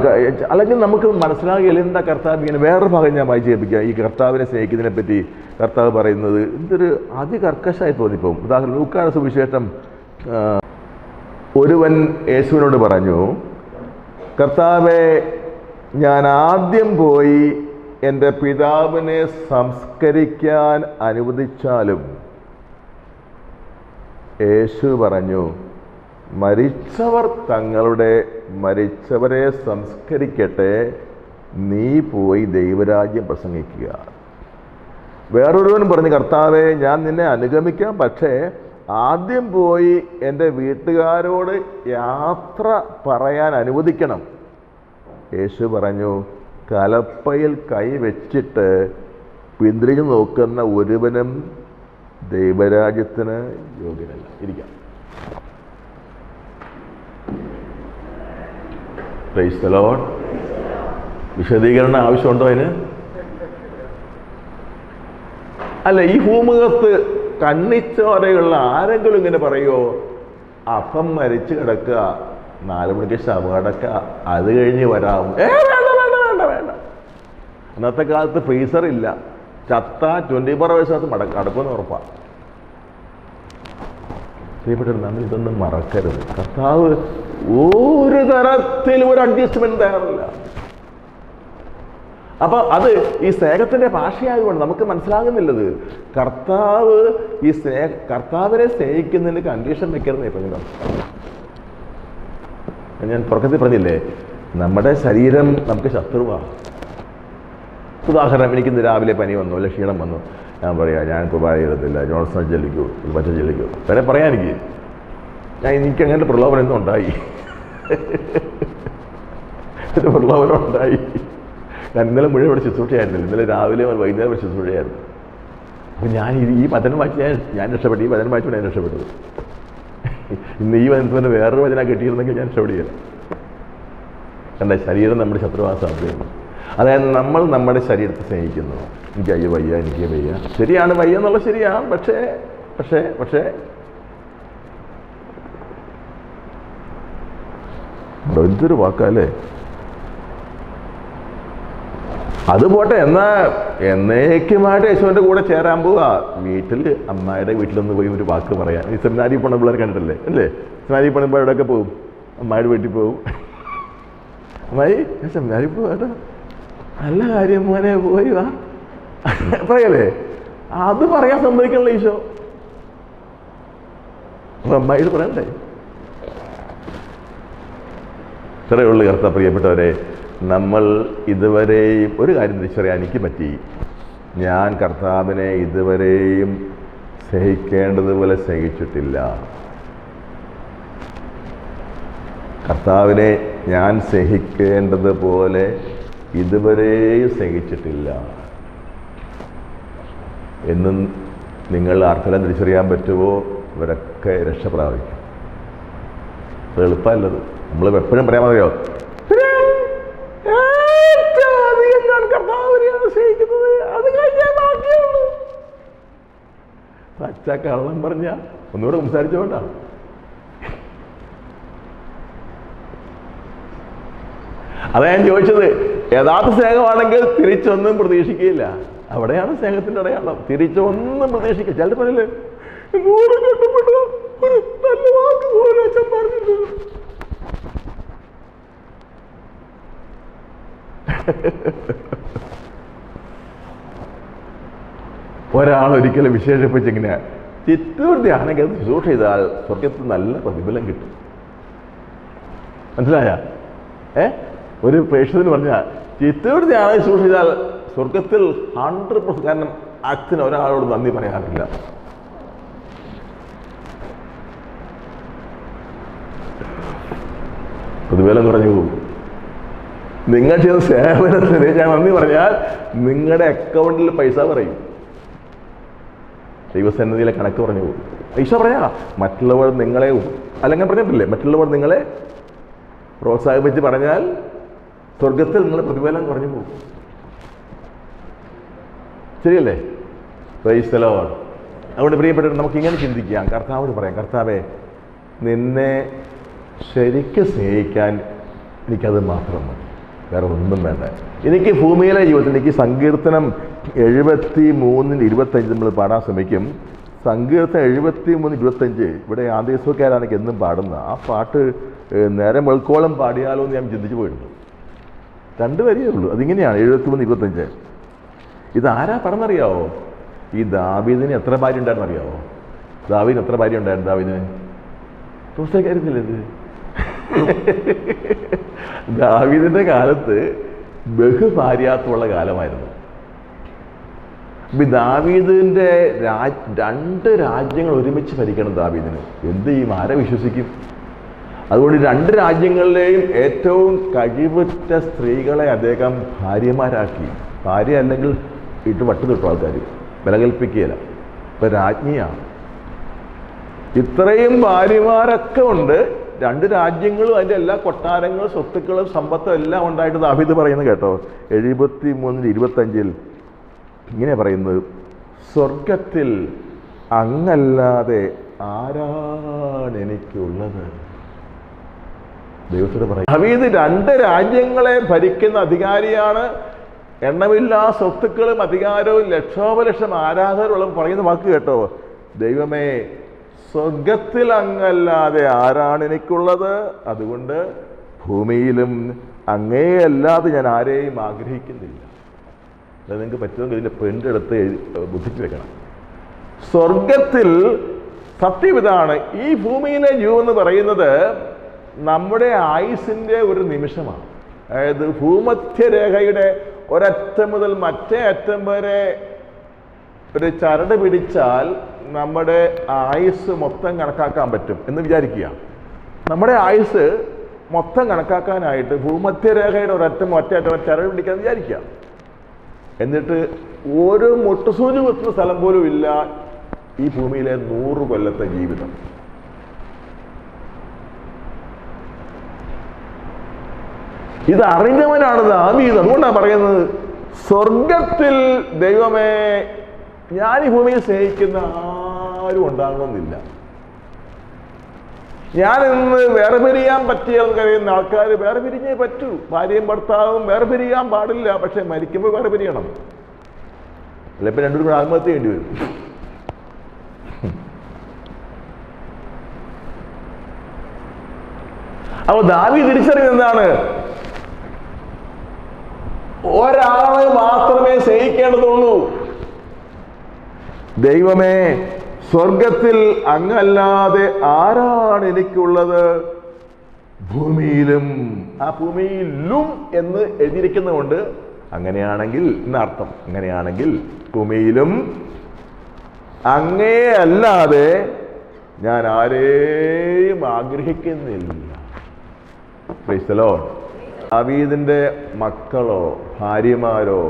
അല്ലെങ്കിൽ നമുക്ക് മനസ്സിലാകില്ല എന്താ കർത്താവ് ഇങ്ങനെ. വേറൊരു ഭാഗം ഞാൻ വായിച്ച് കേൾപ്പിക്കുക. ഈ കർത്താവിനെ സ്നേഹിക്കുന്നതിനെ പറ്റി കർത്താവ് പറയുന്നത് എന്തൊരു അതികർക്കശമായി തോന്നിപ്പോവും. ഉദാഹരണം ലൂക്കായുടെ സുവിശേഷം, ഒരുവൻ യേശുവിനോട് പറഞ്ഞു, കർത്താവെ, ഞാൻ ആദ്യം പോയി എൻ്റെ പിതാവിനെ സംസ്കരിക്കാൻ അനുവദിച്ചാലും. യേശു പറഞ്ഞു, മരിച്ചവർ തങ്ങളുടെ മരിച്ചവരെ സംസ്കരിക്കട്ടെ, നീ പോയി ദൈവരാജ്യം പ്രസംഗിക്കുക. വേറൊരുവൻ പറഞ്ഞു, കർത്താവെ, ഞാൻ നിന്നെ അനുഗമിക്കാം, പക്ഷേ ആദ്യം പോയി എൻ്റെ വീട്ടുകാരോട് യാത്ര പറയാൻ അനുവദിക്കണം. യേശു പറഞ്ഞു, കലപ്പയിൽ കൈ വെച്ചിട്ട് പിന്തിരിഞ്ഞു നോക്കുന്ന ഒരുവനും ദൈവരാജ്യത്തിന് യോഗ്യനല്ല. ഇരിക്കാം. Price the Lord. വിശദീകരണം ആവശ്യമുണ്ടോ അതിന്? അല്ല, ഈ ഭൂമുഖത്ത് കണ്ണിച്ചോരയുള്ള ആരെങ്കിലും ഇങ്ങനെ പറയുമോ, അപ്പം മരിച്ചു കിടക്കുക, 4 മണിക്ക് ശവം കിടക്കുക, അത് കഴിഞ്ഞ് വരാം? വേണ്ട വേണ്ട വേണ്ട വേണ്ട. അന്നത്തെ കാലത്ത് ഫ്രീസറില്ല. ചത്ത 24 hours അടക്കുമെന്ന് ഉറപ്പാണ്. പ്രിയപ്പെട്ടവർ, നമ്മൾ ഇതൊന്നും മറക്കരുത്. കർത്താവ് ഒരു തരത്തിലും ഒരു അഡ്ജസ്റ്റ്മെന്റ് തയ്യാറില്ല. അപ്പൊ അത് ഈ സ്നേഹത്തിന്റെ ഭാഷയായതുകൊണ്ട് നമുക്ക് മനസ്സിലാകുന്നില്ലത്. കർത്താവ് ഈ കർത്താവിനെ സ്നേഹിക്കുന്നതിന് കണ്ടീഷൻ വെക്കരുന്നേ. ഇപ്പം ഞാൻ തുടക്കത്തിൽ പറഞ്ഞില്ലേ, നമ്മുടെ ശരീരം നമുക്ക് ശത്രുവാണ്. ഉദാഹരണം, എനിക്കിന്ന് രാവിലെ പനി വന്നു, അല്ലെ ക്ഷീണം വന്നു, ഞാൻ പറയാം, ഞാൻ കുർബാന ചെയ്തില്ല, ജോൺസൺ ചെല്ലിക്കൂ, മറ്റേ ചെല്ലിക്കൂ, വേറെ പറയാൻ എനിക്ക് അങ്ങനെ പ്രലോഭനം ഒന്നും ഉണ്ടായി. ഒരു പ്രലോഭനം ഉണ്ടായി. ഞാൻ ഇന്നലെ മുഴുവൻ ഇവിടെ ശുശ്രൂഷയായിരുന്നില്ല. ഇന്നലെ രാവിലെ വൈകുന്നേരം ഇവിടെ ശുശ്രൂഷയായിരുന്നു. അപ്പം ഞാൻ ഈ വചനം വായിച്ച് ഞാൻ രക്ഷപ്പെട്ടു. ഈ വചനം വായിച്ചുകൊണ്ട് ഞാൻ രക്ഷപ്പെട്ടത്. ഇന്ന് ഈ വചനത്തിന് വേറൊരു വചനം കിട്ടിയിരുന്നെങ്കിൽ ഞാൻ രക്ഷപ്പെടുകയില്ല. എൻ്റെ ശരീരം നമ്മുടെ ശത്രുവാൻ സാധ്യതയുണ്ട്. അതായത് നമ്മൾ നമ്മുടെ ശരീരത്തെ സ്നേഹിക്കുന്നു. എനിക്ക് അയ്യോ വയ്യ, എനിക്ക് വയ്യ. ശരിയാണ്, വയ്യ എന്നുള്ളത് ശരിയാണ്. പക്ഷേ പക്ഷേ പക്ഷേ എന്തൊരു വാക്കല്ലേ. അത് പോട്ടെ, എന്നേക്കുമായിട്ട് യേശുവിൻ്റെ കൂടെ ചേരാൻ പോവുക. വീട്ടിൽ അമ്മായിയുടെ വീട്ടിലൊന്ന് പോയി ഒരു വാക്ക് പറയാൻ. ഈ സെമിനാരി പോണ പിള്ളേർ കണ്ടിട്ടല്ലേ അല്ലേ? സെമിനാരി പോണപ്പോൾ എവിടെയൊക്കെ പോകും? അമ്മായിയുടെ വീട്ടിൽ പോകും. അമ്മായി, ഞാൻ സെമിനാരി പോവാട്ടോ, നല്ല കാര്യം മോനെ, പോയി വാ പറയല്ലേ. അത് പറയാൻ സമ്മതിക്കണല്ലോ ഈശോ. അമ്മായിയോട് പറയണ്ടേ? ഇത്രയേ ഉള്ളൂ കർത്താവ്. പ്രിയപ്പെട്ടവരെ, നമ്മൾ ഇതുവരെയും ഒരു കാര്യം തിരിച്ചറിയാൻ എനിക്ക് പറ്റി. ഞാൻ കർത്താവിനെ ഇതുവരെയും സ്നേഹിക്കേണ്ടതുപോലെ സ്നേഹിച്ചിട്ടില്ല. കർത്താവിനെ ഞാൻ സ്നേഹിക്കേണ്ടതുപോലെ ഇതുവരെയും സ്നേഹിച്ചിട്ടില്ല എന്നും നിങ്ങൾ ആർക്കെല്ലാം തിരിച്ചറിയാൻ പറ്റുമോ ഇവരൊക്കെ രക്ഷ പ്രാപിക്കും. അത് എളുപ്പമല്ലത്. നമ്മൾ എപ്പോഴും പറയാൻ മതിയോ, പച്ച കള്ളം പറഞ്ഞ ഒന്നുകൂടെ സംസാരിച്ചോണ്ടാണ്. അതാ ഞാൻ ചോദിച്ചത്. യഥാർത്ഥ സ്നേഹമാണെങ്കിൽ തിരിച്ചൊന്നും പ്രതീക്ഷിക്കുകയില്ല. അവിടെയാണ് സ്നേഹത്തിന്റെ അടയാളം. തിരിച്ചൊന്നും പ്രതീക്ഷിക്കുക. ചിലർ പറയില്ലേ, നല്ല വാക്ക് പോലും അച്ഛൻ പറഞ്ഞിട്ടില്ല. ഒരാളൊരിക്കലും വിശേഷിപ്പിച്ചിങ്ങനെ, ചിത്തവൃത്തിയാണെങ്കിൽ അത് ശുശ്രൂഷ ചെയ്താൽ സ്വർഗത്തിൽ നല്ല പ്രതിഫലം കിട്ടും. മനസ്സിലായ? ഒരു പ്രേക്ഷകന് പറഞ്ഞാൽ ചിത്തവൃത്തിയാണെങ്കിൽ ശുശ്രൂഷ ചെയ്താൽ സ്വർഗത്തിൽ 100%. കാരണം അച്ഛന് ഒരാളോട് നന്ദി പറയാറില്ല. പ്രതിഫലം കുറഞ്ഞു പോകും. നിങ്ങൾ ചെയ്ത സേവനത്തിന് ഞാൻ നന്ദി പറഞ്ഞാൽ നിങ്ങളുടെ അക്കൗണ്ടിൽ പൈസ പറയും. ദൈവസന്നിധിയിലെ കണക്ക് പറഞ്ഞു പോകും. പൈസ പറയാ. മറ്റുള്ളവർ നിങ്ങളെ, അല്ലെങ്കിൽ പറഞ്ഞിട്ടില്ലേ, മറ്റുള്ളവർ നിങ്ങളെ പ്രോത്സാഹിപ്പിച്ച് പറഞ്ഞാൽ സ്വർഗത്തിൽ നിങ്ങളുടെ പ്രതിഫലം കുറഞ്ഞു പോകും. ശരിയല്ലേ? Price the Lord. അതുകൊണ്ട് പ്രിയപ്പെട്ടവർ, നമുക്കിങ്ങനെ ചിന്തിക്കാം. കർത്താവോട് പറയാം, കർത്താവേ, നിന്നെ ശരിക്കും സ്നേഹിക്കാൻ എനിക്കത് മാത്രം മതി, വേറെ ഒന്നും വേണ്ട. എനിക്ക് ഭൂമിയിലെ ജീവിതത്തിൽ എനിക്ക് സങ്കീർത്തനം 73:25 നമ്മൾ പാടാൻ ശ്രമിക്കും. സങ്കീർത്തനം 73:25 ഇവിടെ ആന്തേശ്വരക്കാരാണെങ്കിൽ എന്നും പാടുന്ന ആ പാട്ട് നേരം വെളുക്കോളം പാടിയാലോ എന്ന് ഞാൻ ചിന്തിച്ചു പോയിട്ടുണ്ട്. 2 വരിയേ ഉള്ളൂ. അതിങ്ങനെയാണ് 73:25. ഇതാരാ പറഞ്ഞറിയാവോ? ഈ ദാവീദിന് എത്ര ഭാര്യ ഉണ്ടായിരുന്നു അറിയാവോ? ദാവീദിന് എത്ര ഭാര്യ ഉണ്ടായിരുന്നു? ദാവീദിന് കാര്യത്തില്ല ഇത്. ദാവീദിന്റെ കാലത്ത് ബഹുഭാര്യാത്വമുള്ള കാലമായിരുന്നു. ദാവീദിന്റെ 2 രാജ്യങ്ങൾ ഒരുമിച്ച് ഭരിക്കണം ദാവീദിന്. എന്ത് ചെയ്യും? ആരെ വിശ്വസിക്കും? അതുകൊണ്ട് 2 രാജ്യങ്ങളിലെയും ഏറ്റവും കഴിവുറ്റ സ്ത്രീകളെ അദ്ദേഹം ഭാര്യമാരാക്കി. ഭാര്യ അല്ലെങ്കിൽ ഇട്ട് വട്ടുതൊട്ടു ആൾക്കാർ ബലകൽപ്പിക്കുകയില്ല. ഇപ്പൊ രാജ്ഞിയാണ്. ഇത്രയും ഭാര്യമാരൊക്കെ ഉണ്ട്. 2 രാജ്യങ്ങളും അതിൻ്റെ എല്ലാ കൊട്ടാരങ്ങളും സ്വത്തുക്കളും സമ്പത്തും എല്ലാം ഉണ്ടായിട്ട് ദാവീദ് പറയുന്നത് കേട്ടോ. 73:25 ഇങ്ങനെ പറയുന്നത്, സ്വർഗത്തിൽ അങ്ങല്ലാതെ ആരാണ് എനിക്കുള്ളത്? ദൈവത്തോട് പറയും. ദാവീദ് 2 രാജ്യങ്ങളെ ഭരിക്കുന്ന അധികാരിയാണ്. എണ്ണമില്ലാ സ്വത്തുക്കളും അധികാരവും ലക്ഷോപലക്ഷം ആരാധകരുള്ള പറയുന്ന വാക്ക് കേട്ടോ. ദൈവമേ, സ്വർഗത്തിൽ അങ്ങല്ലാതെ ആരാണ് എനിക്കുള്ളത്? അതുകൊണ്ട് ഭൂമിയിലും അങ്ങേ അല്ലാതെ ഞാൻ ആരെയും ആഗ്രഹിക്കുന്നില്ല. അത് നിങ്ങൾക്ക് പറ്റുമെങ്കിൽ ഇതിൻ്റെ പ്രിൻ്റ് എടുത്ത് ബുദ്ധിച്ച് വെക്കണം. സ്വർഗത്തിൽ സത്യം ഇതാണ്. ഈ ഭൂമിയിലെ ജീവിതം എന്ന് പറയുന്നത് നമ്മുടെ ആയുസിൻ്റെ ഒരു നിമിഷമാണ്. അതായത് ഭൂമധ്യരേഖയുടെ ഒരറ്റം മുതൽ മറ്റേ അറ്റം വരെ ഒരു ചരട് പിടിച്ചാൽ നമ്മുടെ ആയുസ് മൊത്തം കണക്കാക്കാൻ പറ്റും എന്ന് വിചാരിക്കുക. നമ്മുടെ ആയുസ് മൊത്തം കണക്കാക്കാനായിട്ട് ഭൂമധ്യരേഖയുടെ ഒരറ്റം മറ്റേ അറ്റം ചരട് പിടിക്കാൻ വിചാരിക്കുക. എന്നിട്ട് ഒരു മുട്ടുസൂചി കുത്തുന്ന സ്ഥലം പോലും ഇല്ല ഈ ഭൂമിയിലെ 100 കൊല്ലത്തെ ജീവിതം. ഇത് അറിഞ്ഞവനാണ് ദാവീദ്. അതുകൊണ്ടാണ് പറയുന്നത്, സ്വർഗത്തിൽ ദൈവമേ, ഞാൻ ഈ ഭൂമിയെ സ്നേഹിക്കുന്ന ആരും ഉണ്ടാകണമെന്നില്ല. ഞാൻ ഇന്ന് വേറെ പിരിയാൻ പറ്റിയെന്ന് കഴിയുന്ന ആൾക്കാർ വേറെ പിരിഞ്ഞേ പറ്റൂ. ഭാര്യയും ഭർത്താവും വേറെ പിരിയാൻ പാടില്ല. പക്ഷെ മരിക്കുമ്പോൾ വേറെ പിരിയണം. അല്ല, ഇപ്പം 2 കൂടെ ആത്മഹത്യ ചെയ്യേണ്ടി വരും. അപ്പോൾ ദാവീദ് തിരിച്ചറിയുന്നത് എന്താണ്? ഒരാളെ മാത്രമേ സ്നേഹിക്കേണ്ടതുള്ളൂ. ദൈവമേ, സ്വർഗത്തിൽ അങ്ങല്ലാതെ ആരാണ് എനിക്കുള്ളത്? ഭൂമിയിലും. ആ ഭൂമിയിലും എന്ന് എഴുതിയിരിക്കുന്നതുകൊണ്ട് അങ്ങനെയാണെങ്കിൽ എന്നർത്ഥം. അങ്ങനെയാണെങ്കിൽ ഭൂമിയിലും അങ്ങേ അല്ലാതെ ഞാൻ ആരെയും ആഗ്രഹിക്കുന്നില്ല. Price the Lord. ദാവീദിന്റെ മക്കളോ ഭാര്യമാരോ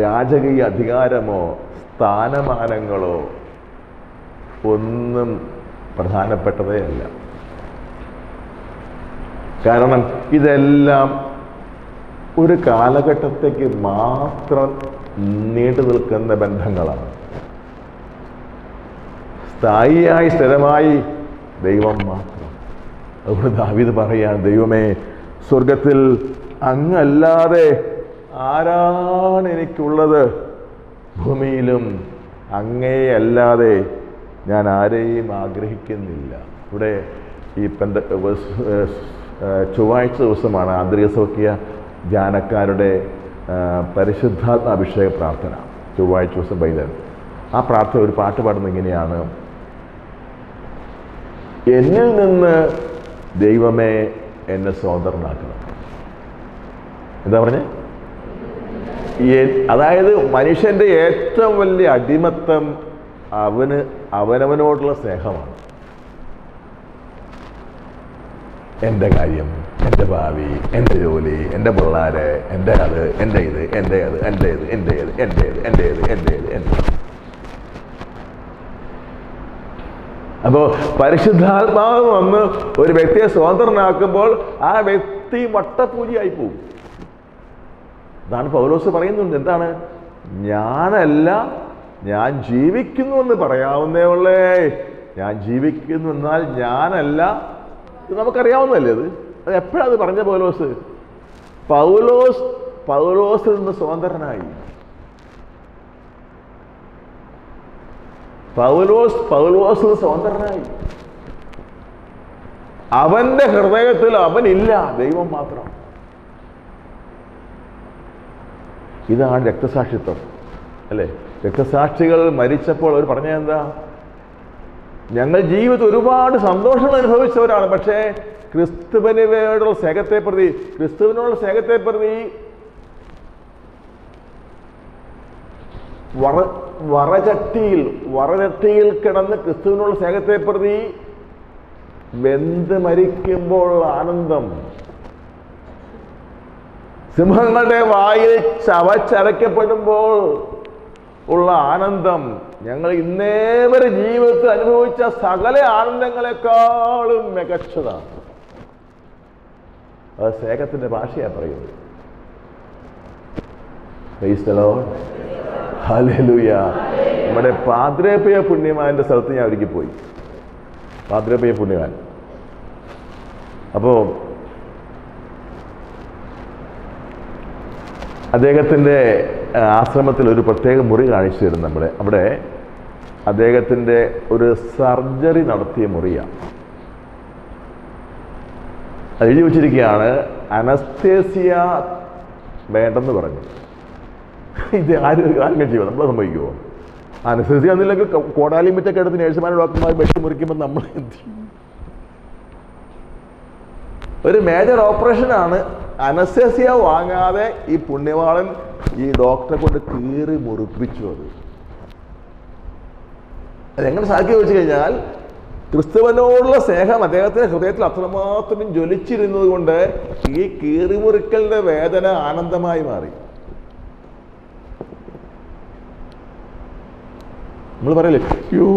രാജകീയ അധികാരമോ സ്ഥാനമാനങ്ങളോ ഒന്നും പ്രധാനപ്പെട്ടതേ അല്ല. കാരണം ഇതെല്ലാം ഒരു കാലഘട്ടത്തേക്ക് മാത്രം നീണ്ടു നിൽക്കുന്ന ബന്ധങ്ങളാണ്. സ്ഥായിയായി സ്ഥിരമായി ദൈവം മാത്രം. അതുകൊണ്ട് ദാവീദ് പറയാണ്, ദൈവമേ, സ്വർഗത്തിൽ അങ്ങല്ലാതെ ആരാണ് എനിക്കുള്ളത്? ഭൂമിയിലും അങ്ങേ അല്ലാതെ ഞാൻ ആരെയും ആഗ്രഹിക്കുന്നില്ല. ഇവിടെ ഈ ചൊവ്വാഴ്ച ദിവസമാണ് ആന്തരിക സൗഖ്യ ധ്യാനക്കാരുടെ പരിശുദ്ധാത്മ അഭിഷേക പ്രാർത്ഥന. ചൊവ്വാഴ്ച ദിവസം വൈകുന്നേരം ആ പ്രാർത്ഥന ഒരു പാട്ട് പാടുന്നത് ഇങ്ങനെയാണ്: എന്നിൽ നിന്ന് ദൈവമേ എന്നെ സ്വതന്ത്രനാക്കണം. എന്താ പറഞ്ഞേ? അതായത് മനുഷ്യൻ്റെ ഏറ്റവും വലിയ അടിമത്തം അവനവനോടുള്ള സ്നേഹമാണ്. എൻ്റെ കാര്യം, എൻ്റെ ഭാവി, എൻ്റെ ജോലി, എൻ്റെ പിള്ളേര്, എൻ്റെ അത്, എൻ്റെ ഇത്, എൻ്റെ അത്, എൻ്റെ ഇത്, എൻ്റെ ഇത്, എൻ്റെ ഇത്, എൻ്റെ ഇത്, എൻ്റെ ഇത്, എൻ്റെ. അപ്പോൾ പരിശുദ്ധാത്മാവ് വന്ന് ഒരു വ്യക്തിയെ സ്വതന്ത്രനാക്കുമ്പോൾ ആ വ്യക്തി വട്ടപൂജയായി പോകും. അതാണ് പൗലോസ് പറയുന്നുണ്ട്. എന്താണ്? ഞാനല്ല, ഞാൻ ജീവിക്കുന്നു എന്ന് പറയാവുന്നേ ഉള്ളേ. ഞാൻ ജീവിക്കുന്നു എന്നാൽ ഞാനല്ല. ഇത് നമുക്കറിയാവുന്നതല്ലേ? അത് അത് എപ്പോഴത് പറഞ്ഞ പൗലോസിൽ നിന്ന് സ്വതന്ത്രനായി. പൗലോസിൽ സ്വതന്ത്രനായി. അവന്റെ ഹൃദയത്തിൽ അവനില്ല, ദൈവം മാത്രം. ഇതാണ് രക്തസാക്ഷിത്വം, അല്ലേ? രക്തസാക്ഷികൾ മരിച്ചപ്പോൾ അവർ പറഞ്ഞതെന്താ? ഞങ്ങൾ ജീവിതത്തിൽ ഒരുപാട് സന്തോഷങ്ങൾ അനുഭവിച്ചവരാണ്, പക്ഷേ ക്രിസ്തുവിനോടുള്ള സ്നേഹത്തെ പ്രതി വറചട്ടിയിൽ കിടന്ന് ക്രിസ്തുവിനുള്ള സ്നേഹത്തെ പ്രതി വെന്ത് മരിക്കുമ്പോൾ ആനന്ദം, സിംഹങ്ങളുടെ വായിൽ ചവച്ചരയ്ക്കപ്പെടുമ്പോൾ ഉള്ള ആനന്ദം, ഞങ്ങൾ ഇന്നേ വരെ ജീവിതത്തിൽ അനുഭവിച്ച സകല ആനന്ദങ്ങളെക്കാളും മികച്ചതാണ്. അത് സ്നേഹത്തിന്റെ ഭാഷയാണ് പറയുന്നത്. Price the Lord, hallelujah. നമ്മുടെ പാദ്രേപ്പയ പുണ്യവാന്റെ സ്ഥലത്ത് ഞാൻ ഒരിക്കൽ പോയി. പാദ്രേപ്പയ പുണ്യവാൻ. അപ്പോൾ അദ്ദേഹത്തിൻ്റെ ആശ്രമത്തിൽ ഒരു പ്രത്യേക മുറി കാണിച്ചു തരും നമ്മളെ. അവിടെ അദ്ദേഹത്തിൻ്റെ ഒരു സർജറി നടത്തിയ മുറിയാണ്. എഴുതി വച്ചിരിക്കുകയാണ്, അനസ്തേസിയ വേണ്ടെന്ന് പറഞ്ഞു. ഇത് ആരും ചെയ്യുമോ? നമ്മൾ സംഭവിക്കുമോ? അനസ്തേസിയ എന്നില്ലെങ്കിൽ കോടാലിയും മറ്റൊക്കെ എടുത്ത് നേഴ്സുമാരും ഡോക്ടർമാർ വെട്ടി മുറിക്കുമ്പോൾ നമ്മൾ എന്ത് ചെയ്യും? ഒരു മേജർ ഓപ്പറേഷനാണ്. അനസ്തേസിയ വാങ്ങാതെ ഈ പുണ്യവാളൻ ഈ ഡോക്ടറെ കൊണ്ട് കീറി മുറിപ്പിച്ചു. അതെങ്ങനെ സാധിക്കുക വെച്ച് കഴിഞ്ഞാൽ, ക്രിസ്തുവിനോടുള്ള സ്നേഹം അദ്ദേഹത്തിന്റെ ഹൃദയത്തിൽ അത്രമാത്രം ജ്വലിച്ചിരുന്നത് കൊണ്ട് ഈ കീറിമുറിക്കലിന്റെ വേദന ആനന്ദമായി മാറി. നമ്മൾ പറയല്ലേ, അയ്യോ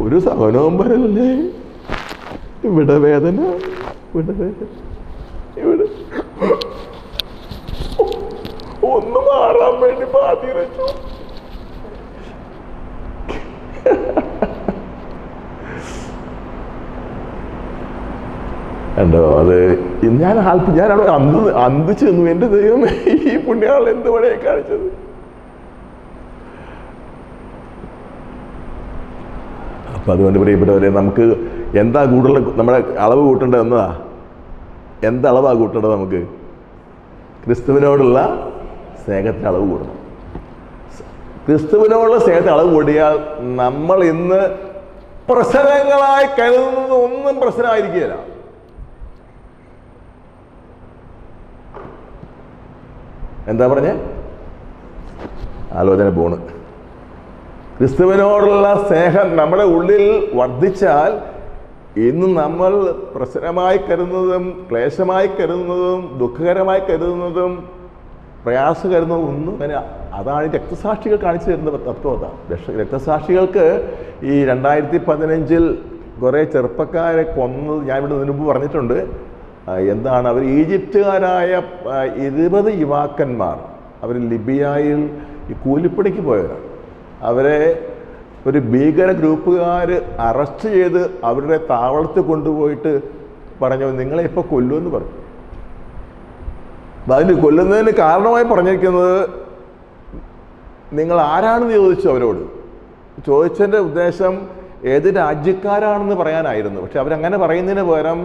ഒരു സഹനവും വരല്ലേ, ഇവിടെ വേദന, ഇവിടെ ഒന്ന് മാറാൻ വേണ്ടി പാതി വെച്ചു. കണ്ടോ? അത് ഞാനവിടെ അന്തിച്ചു നിന്നു. എൻ്റെ ദൈവമേ, ഈ പുണ്യാൾ എന്ത് പണിയെ കാണിച്ചത്. അപ്പം അതുകൊണ്ട് പ്രിയപ്പെട്ടവരെ, നമുക്ക് എന്താ കൂടുതൽ നമ്മുടെ അളവ് കൂട്ടേണ്ടത് എന്നതാ? എന്തളവാണ് കൂട്ടേണ്ടത്? നമുക്ക് ക്രിസ്തുവിനോടുള്ള സ്നേഹത്തിന് അളവ് കൂടണം. ക്രിസ്തുവിനോടുള്ള സ്നേഹത്തിന് അളവ് കൂടിയാൽ നമ്മൾ ഇന്ന് പ്രശ്നങ്ങളായി കരുതുന്നത് ഒന്നും പ്രശ്നമായിരിക്കുകയില്ല. എന്താ പറഞ്ഞേ? ആലോചന പോണ്. ക്രിസ്തുവിനോടുള്ള സ്നേഹം നമ്മുടെ ഉള്ളിൽ വർദ്ധിച്ചാൽ ഇന്ന് നമ്മൾ പ്രശ്നമായി കരുതുന്നതും ക്ലേശമായി കരുതുന്നതും ദുഃഖകരമായി കരുതുന്നതും പ്രയാസം കരുതുന്നതും ഒന്നും അങ്ങനെ. അതാണ് രക്തസാക്ഷികൾ കാണിച്ചു തരുന്ന തത്വത. രക്തസാക്ഷികൾക്ക് ഈ 2015 കുറേ ചെറുപ്പക്കാരെ കൊന്നത് ഞാൻ ഇവിടെ മുൻപ് പറഞ്ഞിട്ടുണ്ട്. എന്താണ്? അവർ ഈജിപ്തുകാരായ 20 യുവാക്കന്മാർ, അവർ ലിബിയയിൽ ഈ കൂലിപ്പണിക്ക് പോയവരാണ്. അവരെ ഒരു ഭീകര ഗ്രൂപ്പുകാർ അറസ്റ്റ് ചെയ്ത് അവരുടെ താവളത്തിൽ കൊണ്ടുപോയിട്ട് പറഞ്ഞു, നിങ്ങളെ ഇപ്പോൾ കൊല്ലുമെന്ന് പറഞ്ഞു. അതിന് കൊല്ലുന്നതിന് കാരണമായി പറഞ്ഞിരിക്കുന്നത്, നിങ്ങൾ ആരാണെന്ന് ചോദിച്ചു. അവരോട് ചോദിച്ചതിൻ്റെ ഉദ്ദേശം ഏത് രാജ്യക്കാരാണെന്ന് പറയാനായിരുന്നു. പക്ഷെ അവരങ്ങനെ പറയുന്നതിന് പകരം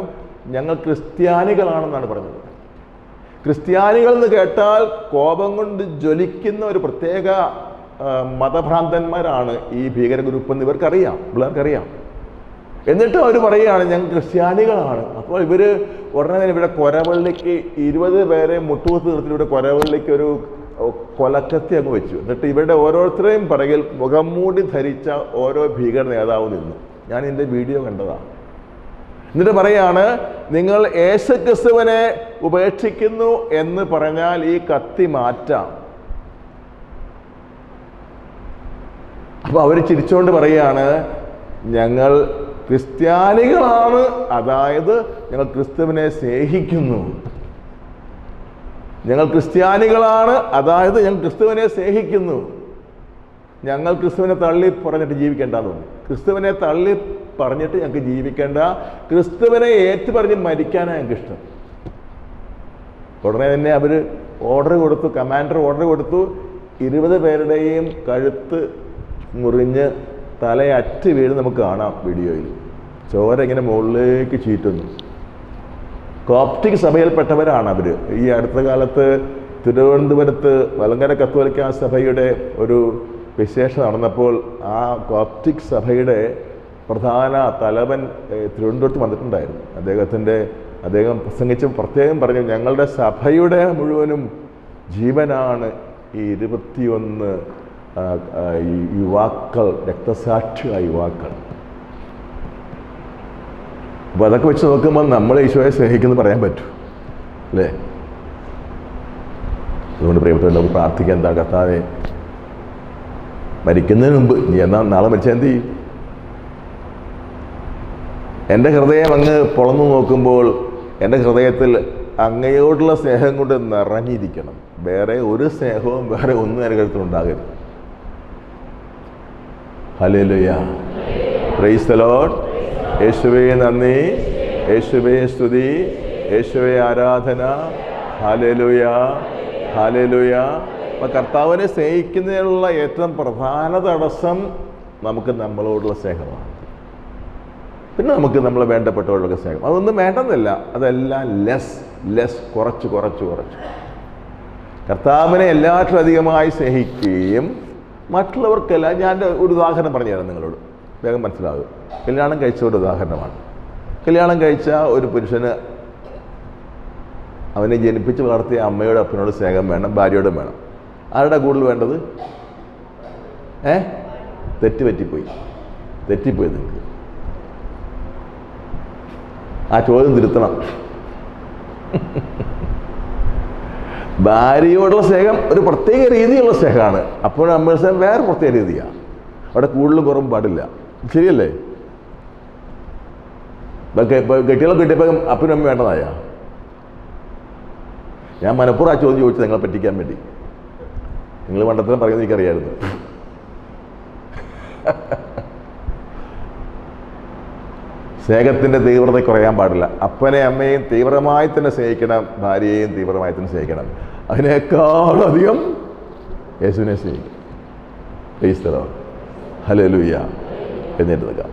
ഞങ്ങൾ ക്രിസ്ത്യാനികളാണെന്നാണ് പറഞ്ഞത്. ക്രിസ്ത്യാനികൾ എന്ന് കേട്ടാൽ കോപം കൊണ്ട് ജ്വലിക്കുന്ന ഒരു പ്രത്യേക മതഭ്രാന്തന്മാരാണ് ഈ ഭീകര ഗ്രൂപ്പ് എന്ന് ഇവർക്കറിയാം, പിള്ളേർക്കറിയാം. എന്നിട്ടും അവർ പറയുകയാണ് ഞങ്ങൾ ക്രിസ്ത്യാനികളാണ്. അപ്പോൾ ഇവർ ഉടനെ തന്നെ ഇവിടെ കൊരവള്ളിക്ക് 20 പേരെ മുട്ടുകുത്ത് നിർത്തി ഇവിടെ കൊരവള്ളിക്ക് ഒരു കൊലക്കത്തി അങ്ങ് വെച്ചു. എന്നിട്ട് ഇവരുടെ ഓരോരുത്തരെയും പിറകിൽ മുഖംമൂടി ധരിച്ച ഓരോ ഭീകര നേതാവ് നിന്നു. ഞാൻ ഇതിൻ്റെ വീഡിയോ കണ്ടതാണ്. എന്നിട്ട് പറയാണ്, നിങ്ങൾ യേശുക്രിസ്തുവിനെ ഉപേക്ഷിക്കുന്നു എന്ന് പറഞ്ഞാൽ ഈ കത്തി മാറ്റാം. അപ്പോൾ അവർ ചിരിച്ചുകൊണ്ട് പറയുകയാണ്, ഞങ്ങൾ ക്രിസ്ത്യാനികളാണ്, അതായത് ഞങ്ങൾ ക്രിസ്തുവിനെ സ്നേഹിക്കുന്നു. ഞങ്ങൾ ക്രിസ്ത്യാനികളാണ്, അതായത് ഞങ്ങൾ ക്രിസ്തുവിനെ സ്നേഹിക്കുന്നു. ഞങ്ങൾ ക്രിസ്തുവിനെ തള്ളി പറഞ്ഞിട്ട് ജീവിക്കേണ്ടെന്ന് തോന്നി. ക്രിസ്തുവിനെ തള്ളി പറഞ്ഞിട്ട് ഞങ്ങൾക്ക് ജീവിക്കേണ്ട, ക്രിസ്തുവിനെ ഏറ്റു പറഞ്ഞ് മരിക്കാനാണ് ഞങ്ങൾക്ക് ഇഷ്ടം. ഉടനെ തന്നെ അവർ ഓർഡർ കൊടുത്തു, കമാൻഡർ ഓർഡർ കൊടുത്തു, 20 പേരുടെയും കഴുത്ത് മുറിഞ്ഞ് തലയറ്റ് വീട് നമുക്ക് കാണാം വീഡിയോയിൽ. ചോര ഇങ്ങനെ മുകളിലേക്ക് ചീറ്റുന്നു. കോപ്റ്റിക് സഭയിൽപ്പെട്ടവരാണ് അവർ. ഈ അടുത്ത കാലത്ത് തിരുവനന്തപുരത്ത് മലങ്കര കത്തോലിക്ക സഭയുടെ ഒരു വിശേഷം നടന്നപ്പോൾ ആ കോപ്റ്റിക് സഭയുടെ പ്രധാന തലവൻ തിരുവനന്തപുരത്ത് വന്നിട്ടുണ്ടായിരുന്നു. അദ്ദേഹം പ്രസംഗിച്ച് പ്രത്യേകം പറഞ്ഞു, ഞങ്ങളുടെ സഭയുടെ മുഴുവനും ജീവനാണ് ഈ 21 യുവാക്കൾ, രക്തസാക്ഷിയായ യുവാക്കൾ. അപ്പോൾ അതൊക്കെ വെച്ച് നോക്കുമ്പോൾ നമ്മൾ ഈശോയെ സ്നേഹിക്കുന്നു പറയാൻ പറ്റും അല്ലേ? അതുകൊണ്ട് പ്രിയപ്പെട്ടവർ നമുക്ക് പ്രാർത്ഥിക്കാൻ, എന്താ കർത്താവേ, മരിക്കുന്നതിന് മുമ്പ് നീ എന്നാ നാളെ മരിച്ചാൽ എന്ത് ചെയ്യും? എൻ്റെ ഹൃദയം അങ്ങ് പൊളന്നു നോക്കുമ്പോൾ എൻ്റെ ഹൃദയത്തിൽ അങ്ങയോടുള്ള സ്നേഹം കൊണ്ട് നിറഞ്ഞിരിക്കണം. വേറെ ഒരു സ്നേഹവും വേറെ ഒന്നും എൻ്റെ കരുത്തിലുണ്ടാകരുത്. Hallelujah, praise the Lord. യേശുവേ നന്ദി, യേശുവേ സ്തുതി, യേശുവേ ആരാധന. Hallelujah, hallelujah. അപ്പം കർത്താവിനെ സ്നേഹിക്കുന്നതിനുള്ള ഏറ്റവും പ്രധാന തടസ്സം നമുക്ക് നമ്മളോടുള്ള സ്നേഹമാണ്. പിന്നെ നമുക്ക് നമ്മളെ വേണ്ടപ്പെട്ടവരോടൊക്കെ സ്നേഹം, അതൊന്നും വേണ്ടെന്നില്ല, അതെല്ലാം ലെസ് കുറച്ച്. കർത്താവിനെ എല്ലാറ്റിലും അധികമായി സ്നേഹിക്കുകയും മറ്റുള്ളവർക്കെല്ലാം, ഞാൻ ഒരു ഉദാഹരണം പറഞ്ഞു തരാം നിങ്ങളോട്, വേഗം മനസ്സിലാകും. കല്യാണം കഴിച്ച ഒരു ഉദാഹരണമാണ്. കല്യാണം കഴിച്ച ഒരു പുരുഷന് അവനെ ജനിപ്പിച്ച് വളർത്തിയ അമ്മയോട് അപ്പനോട് സ്നേഹം വേണം, ഭാര്യയോടും വേണം. ആരുടെ കൂടുതൽ വേണ്ടത്? തെറ്റിപ്പോയി നിങ്ങൾക്ക്. ആ ചോദ്യം തിരുത്തണം. ഭാര്യയോടുള്ള സ്നേഹം ഒരു പ്രത്യേക രീതിയിലുള്ള സ്നേഹമാണ്. അപ്പോഴും അമ്മയുടെ സ്നേഹം വേറെ പ്രത്യേക രീതിയാണ്. അവിടെ കൂടുതലും കുറവും പാടില്ല. ശരിയല്ലേ? കെട്ടികളെ കിട്ടിയപ്പോൾ അപ്പനും അമ്മ വേണ്ടതായ? ഞാൻ മനഃപൂർവ്വം ആ ചോദ്യം ചോദിച്ചത് നിങ്ങളെ പറ്റിക്കാൻ വേണ്ടി. നിങ്ങൾ പണ്ടത്തിലും പറയുന്നത് എനിക്കറിയായിരുന്നു. സ്നേഹത്തിൻ്റെ തീവ്രത കുറയാൻ പാടില്ല. അപ്പനെ അമ്മയും തീവ്രമായി തന്നെ സ്നേഹിക്കണം, ഭാര്യയെയും തീവ്രമായി തന്നെ സ്നേഹിക്കണം. അതിനേക്കാളധികം യേശുവിനെ സ്നേഹിക്കും. Price the Lord. ഹല്ലേലൂയ. എഴുന്നേറ്റ് നിൽക്കാം.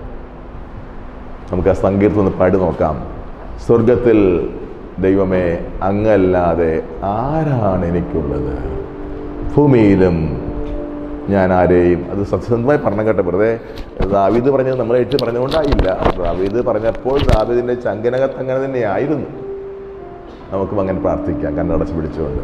നമുക്ക് ആ സങ്കീർത്തനം ഒന്ന് പാടി നോക്കാം. സ്വർഗത്തിൽ ദൈവമേ അങ്ങല്ലാതെ ആരാണ് എനിക്കുള്ളത്? ഭൂമിയിലും ഞാൻ ആരെയും, അത് സത്യസന്ധമായി പറഞ്ഞു കേട്ടോ, വെറുതെ ദാവീദ് പറഞ്ഞത് നമ്മളെ ഏറ്റു പറഞ്ഞുകൊണ്ടായില്ല. ദാവീദ് പറഞ്ഞപ്പോൾ ദാവീദിൻ്റെ ചങ്കനകത്ത് അങ്ങനെ തന്നെയായിരുന്നു. നമുക്കും അങ്ങനെ പ്രാർത്ഥിക്കാം, കണ്ണടച്ച് പിടിച്ചുകൊണ്ട്.